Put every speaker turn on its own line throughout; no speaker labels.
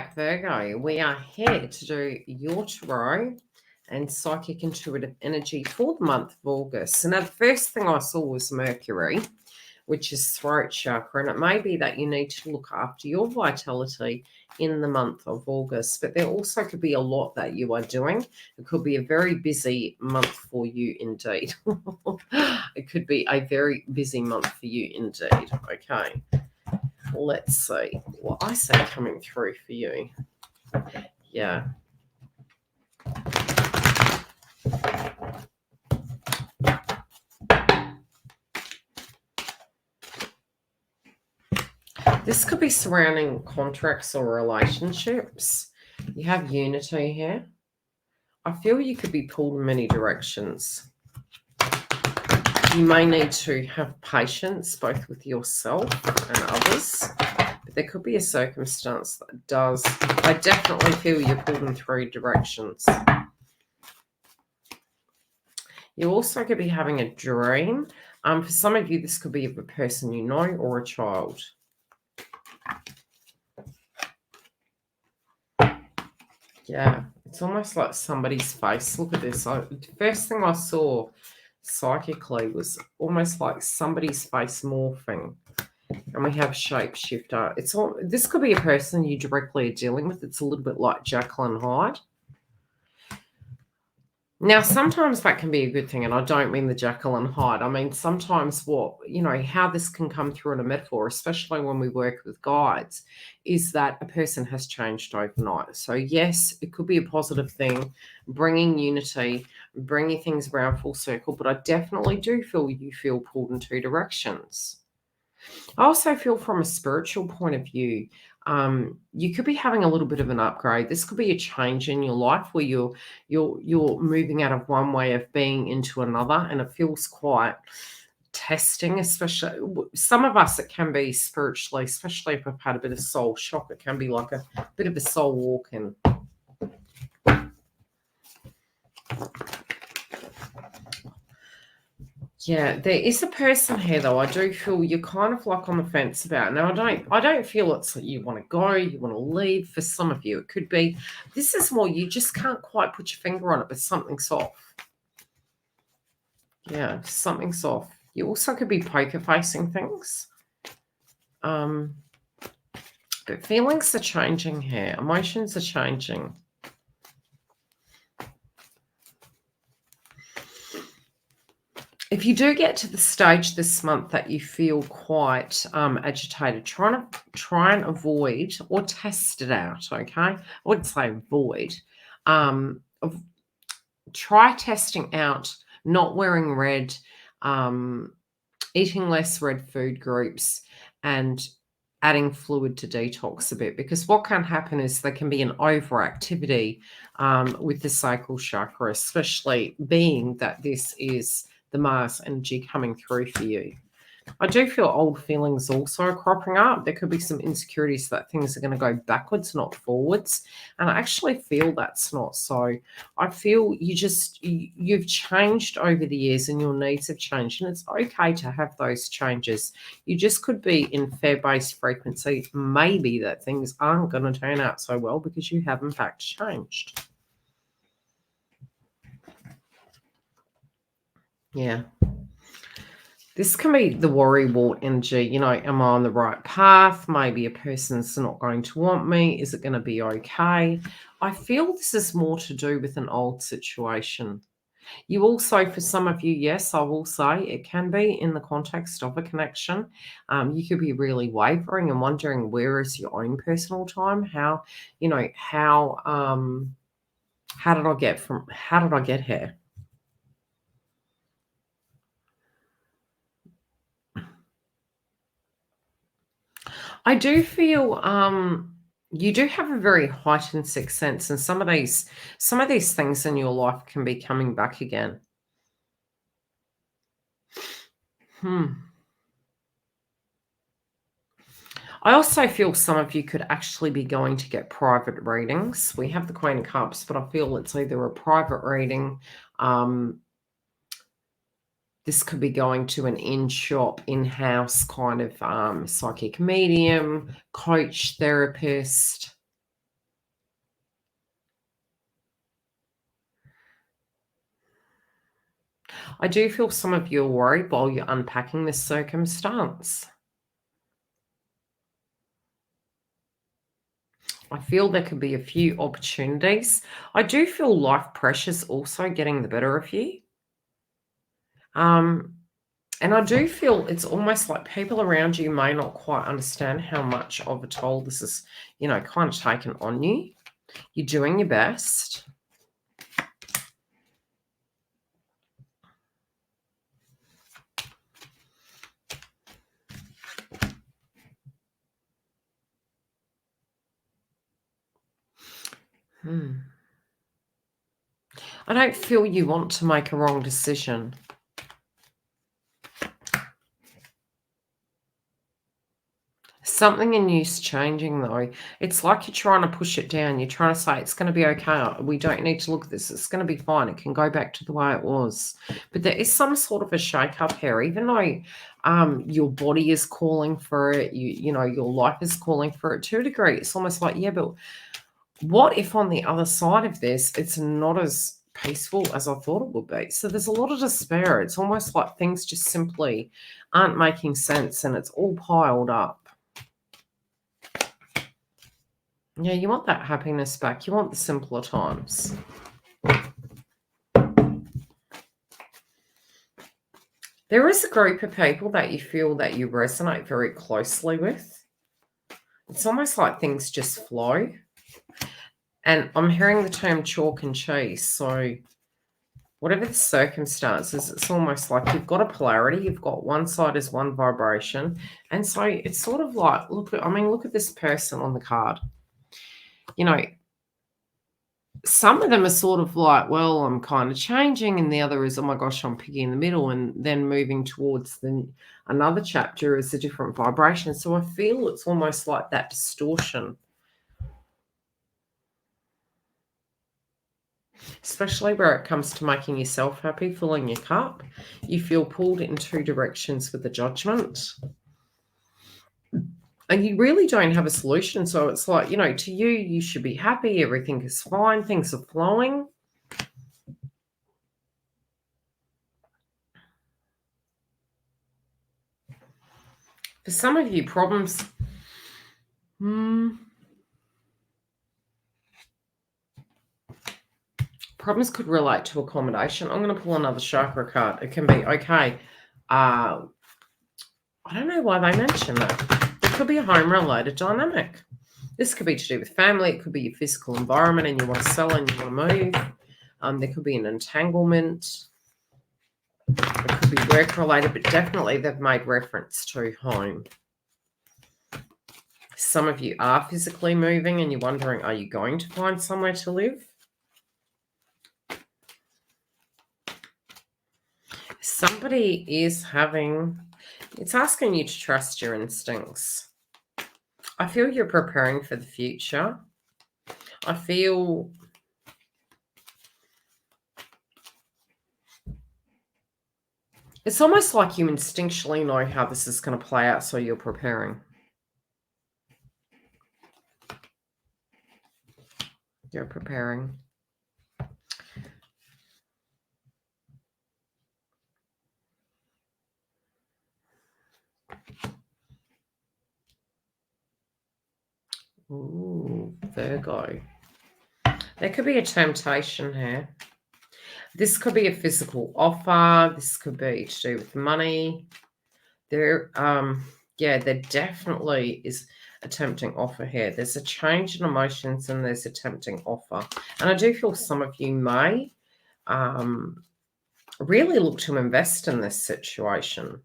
back, Virgo. We are here to do your tarot and psychic intuitive energy for the month of August. So now the first thing I saw was Mercury, which is throat chakra, and it may be that you need to look after your vitality in the month of August, but there also could be a lot that you are doing. It could be a very busy month for you indeed. It could be a very busy month for you indeed. Okay, let's see what I see coming through for you. Yeah. This could be surrounding contracts or relationships. You have unity here. I feel you could be pulled in many directions. You may need to have patience both with yourself and others. But there could be a circumstance that does. I definitely feel you're pulled in three directions. You also could be having a dream. For some of you, this could be of a person you know or a child. Yeah, it's almost like somebody's face. Look at this. The first thing I saw psychically was almost like somebody's face morphing. And we have shapeshifter. This could be a person you directly are dealing with. It's a little bit like Jekyll and Hyde. Now, sometimes that can be a good thing, and I don't mean the Jekyll and Hyde. I mean, sometimes how this can come through in a metaphor, especially when we work with guides, is that a person has changed overnight. So, yes, it could be a positive thing, bringing unity, bringing things around full circle, but I definitely do feel you feel pulled in two directions. I also feel from a spiritual point of view, you could be having a little bit of an upgrade. This could be a change in your life where you're moving out of one way of being into another, and it feels quite testing. Especially some of us, it can be spiritually, especially if I've had a bit of soul shock. It can be like a bit of a soul walk-in. Yeah, there is a person here though. I do feel you're kind of like on the fence about. Now, I don't feel it's that you want to go, you want to leave. For some of you, it could be this is more you just can't quite put your finger on it, but something's off. Yeah, something's off. You also could be poker facing things. But feelings are changing here. Emotions are changing. If you do get to the stage this month that you feel quite agitated, try and avoid or test it out, okay? I wouldn't say avoid. Try testing out not wearing red, eating less red food groups, and adding fluid to detox a bit, because what can happen is there can be an overactivity with the sacral chakra, especially being that this is the Mars energy coming through for you. I do feel old feelings also cropping up. There could be some insecurities that things are going to go backwards, not forwards. And I actually feel that's not so. I feel you've changed over the years and your needs have changed. And it's okay to have those changes. You just could be in fear-based frequency. Maybe that things aren't going to turn out so well because you have in fact changed. Yeah. This can be the worry wart energy. Am I on the right path? Maybe a person's not going to want me. Is it going to be okay? I feel this is more to do with an old situation. You also, for some of you, yes, I will say it can be in the context of a connection. You could be really wavering and wondering where is your own personal time? How did I get here? I do feel you do have a very heightened sixth sense, and some of these things in your life can be coming back again. I also feel some of you could actually be going to get private readings. We have the Queen of Cups, but I feel it's either a private reading. This could be going to an in-shop, in-house kind of psychic medium, coach, therapist. I do feel some of you are worried while you're unpacking this circumstance. I feel there could be a few opportunities. I do feel life pressures also getting the better of you. And I do feel it's almost like people around you may not quite understand how much of a toll this is, kind of taken on you. You're doing your best. I don't feel you want to make a wrong decision. Something in you's changing, though. It's like you're trying to push it down. You're trying to say it's going to be okay. We don't need to look at this. It's going to be fine. It can go back to the way it was. But there is some sort of a shake-up here, even though your body is calling for it. Your life is calling for it to a degree. It's almost like, yeah, but what if on the other side of this, it's not as peaceful as I thought it would be? So there's a lot of despair. It's almost like things just simply aren't making sense and it's all piled up. Yeah, you want that happiness back. You want the simpler times. There is a group of people that you feel that you resonate very closely with. It's almost like things just flow. And I'm hearing the term chalk and cheese. So whatever the circumstances, it's almost like you've got a polarity. You've got one side is one vibration. And so it's sort of like, look at this person on the card. Some of them are sort of like, well, I'm kind of changing, and the other is, oh my gosh, I'm picking in the middle, and then moving towards another chapter is a different vibration. So I feel it's almost like that distortion, especially where it comes to making yourself happy, filling your cup. You feel pulled in two directions with the Judgment. And you really don't have a solution. So it's like, to you, you should be happy. Everything is fine. Things are flowing. For some of you, problems could relate to accommodation. I'm going to pull another chakra card. It can be, okay, I don't know why they mention that. It could be a home-related dynamic. This could be to do with family. It could be your physical environment and you want to sell and you want to move. There could be an entanglement. It could be work-related, but definitely they've made reference to home. Some of you are physically moving and you're wondering, are you going to find somewhere to live? Somebody is it's asking you to trust your instincts. I feel you're preparing for the future. I feel it's almost like you instinctually know how this is going to play out, so you're preparing. You're preparing. Ooh, Virgo. There could be a temptation here. This could be a physical offer. This could be to do with money. There definitely is a tempting offer here. There's a change in emotions and there's a tempting offer. And I do feel some of you may really look to invest in this situation.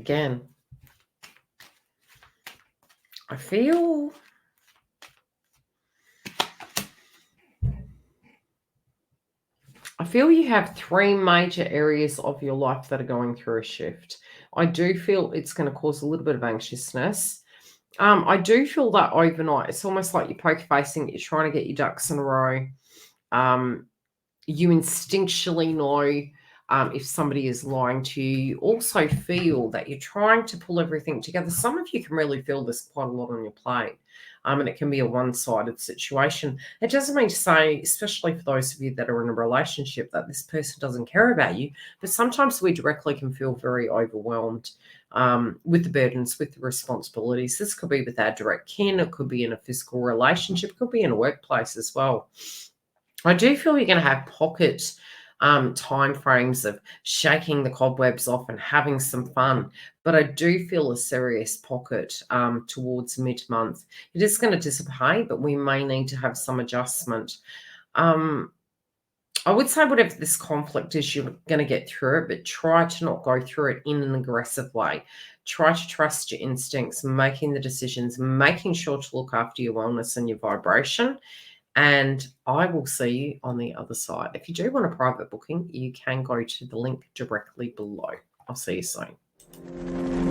Again, I feel you have three major areas of your life that are going through a shift. I do feel it's going to cause a little bit of anxiousness. I do feel that overnight, it's almost like you're poker facing, you're trying to get your ducks in a row. You instinctually know if somebody is lying to you. You also feel that you're trying to pull everything together. Some of you can really feel this quite a lot on your plate. and it can be a one-sided situation. It doesn't mean to say, especially for those of you that are in a relationship, that this person doesn't care about you, but sometimes we directly can feel very overwhelmed with the burdens, with the responsibilities. This could be with our direct kin, it could be in a physical relationship, it could be in a workplace as well. I do feel you're going to have pocket time frames of shaking the cobwebs off and having some fun, but I do feel a serious pocket towards mid-month. It is going to dissipate, but we may need to have some adjustment. I would say whatever this conflict is, you're going to get through it, but try to not go through it in an aggressive way. Try to trust your instincts, making the decisions, making sure to look after your wellness and your vibration. And I will see you on the other side. If you do want a private booking, you can go to the link directly below. I'll see you soon.